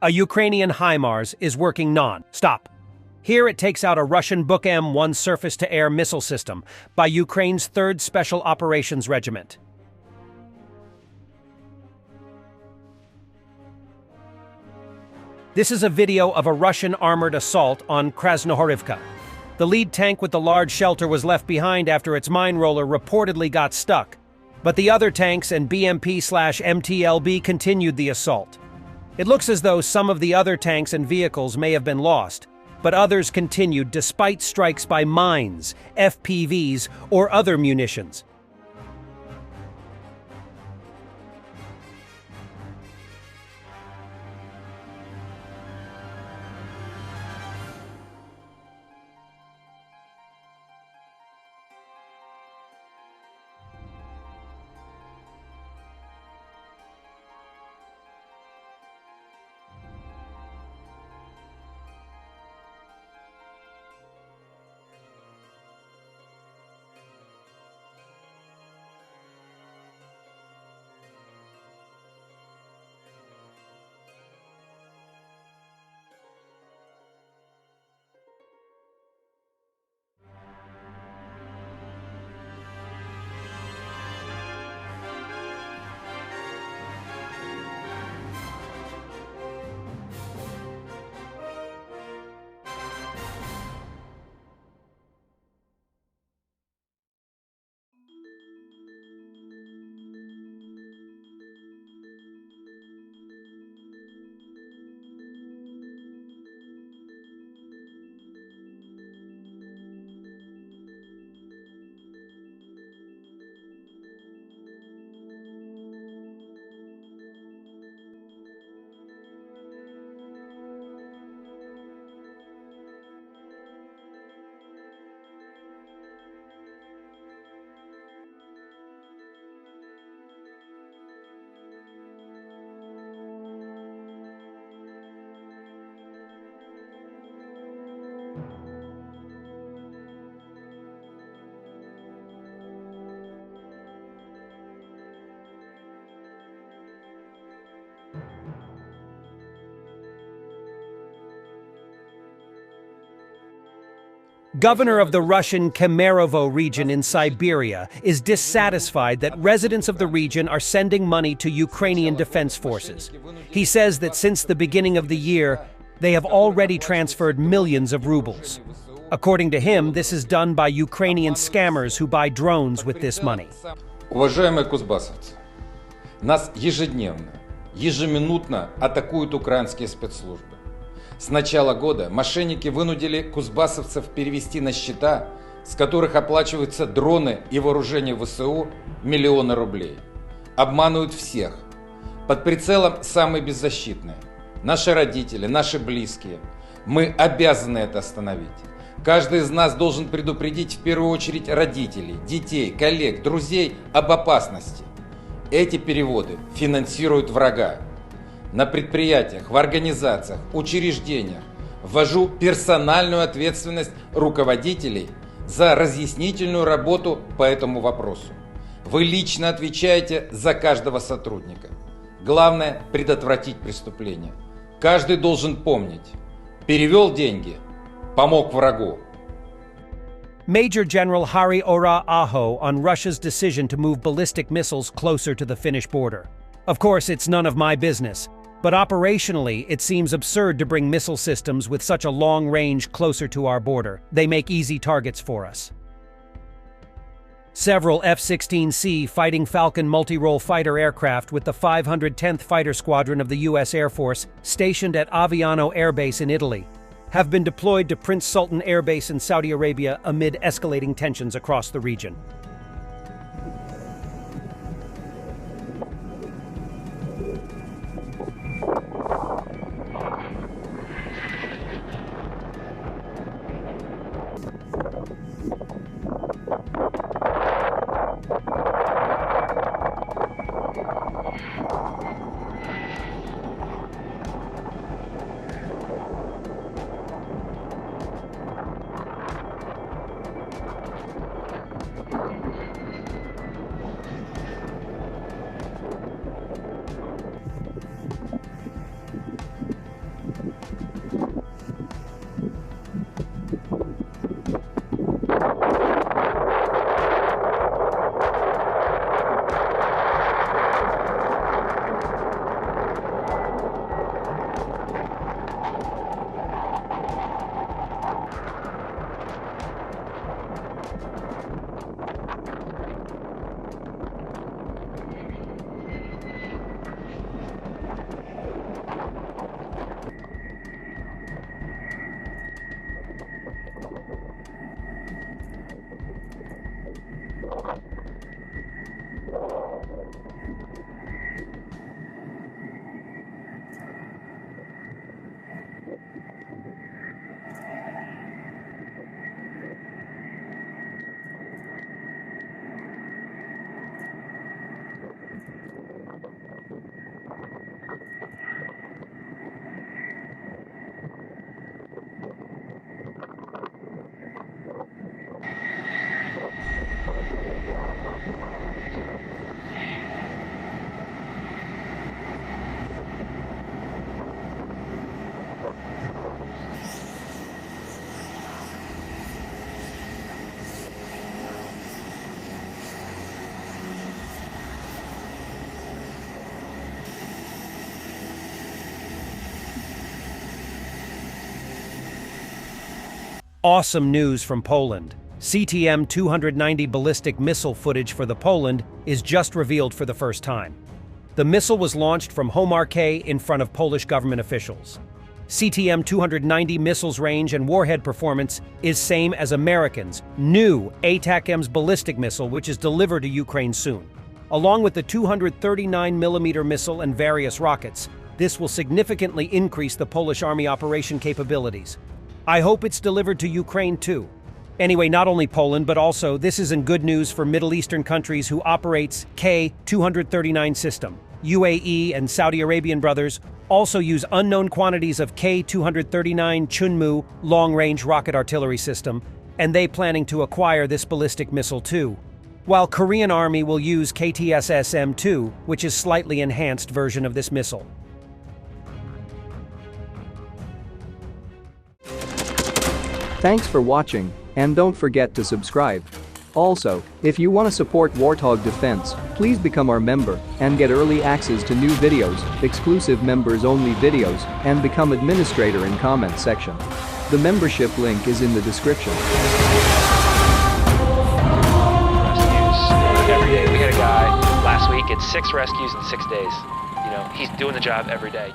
A Ukrainian HIMARS is working non-stop. Here it takes out a Russian Buk M1 surface-to-air missile system by Ukraine's 3rd Special Operations Regiment. This is a video of a Russian armored assault on Krasnohorivka. The lead tank with the large shelter was left behind after its mine roller reportedly got stuck, but the other tanks and BMP/MTLB continued the assault. It looks as though some of the other tanks and vehicles may have been lost, but others continued despite strikes by mines, FPVs, or other munitions. Governor of the Russian Kemerovo region in Siberia is dissatisfied that residents of the region are sending money to Ukrainian defense forces. He says that since the beginning of the year, they have already transferred millions of rubles. According to him, this is done by Ukrainian scammers who buy drones with this money. Уважаемые кузбассовцы, нас ежедневно, ежеминутно атакуют украинские спецслужбы. С начала года мошенники вынудили кузбассовцев перевести на счета, с которых оплачиваются дроны и вооружение ВСУ, миллионы рублей. Обманывают всех. Под прицелом самые беззащитные. Наши родители, наши близкие. Мы обязаны это остановить. Каждый из нас должен предупредить в первую очередь родителей, детей, коллег, друзей об опасности. Эти переводы финансируют врага. На предприятиях, в организациях, учреждениях ввожу персональную ответственность руководителей за разъяснительную работу по этому вопросу. Вы лично отвечаете за каждого сотрудника. Главное – предотвратить преступление. Каждый должен помнить: перевел деньги, помог врагу. Major General Hari Ora Aho on Russia's decision to move ballistic missiles closer to the Finnish border. Of course, it's none of my business, but operationally, it seems absurd to bring missile systems with such a long range closer to our border. They make easy targets for us. Several F-16C Fighting Falcon multi-role fighter aircraft with the 510th Fighter Squadron of the U.S. Air Force, stationed at Aviano Air Base in Italy, have been deployed to Prince Sultan Air Base in Saudi Arabia amid escalating tensions across the region. Awesome news from Poland. CTM-290 ballistic missile footage for the Poland is just revealed for the first time. The missile was launched from Homarke in front of Polish government officials. CTM-290 missiles range and warhead performance is same as Americans' new ATACMS ballistic missile, which is delivered to Ukraine soon. Along with the 239mm missile and various rockets, this will significantly increase the Polish Army operation capabilities. I hope it's delivered to Ukraine too. Anyway, not only Poland, but also this isn't good news for Middle Eastern countries who operates K-239 system. UAE and Saudi Arabian brothers also use unknown quantities of K-239 Chunmu long-range rocket artillery system, and they planning to acquire this ballistic missile too. While Korean Army will use KTSS-M2, which is slightly enhanced version of this missile. Thanks for watching, and don't forget to subscribe. Also, if you want to support Warthog Defense, please become our member and get early access to new videos, exclusive members-only videos, and become administrator in comment section. The membership link is in the description. Rescues every day. We had a guy last week, it's 6 rescues in 6 days. You know, he's doing the job every day.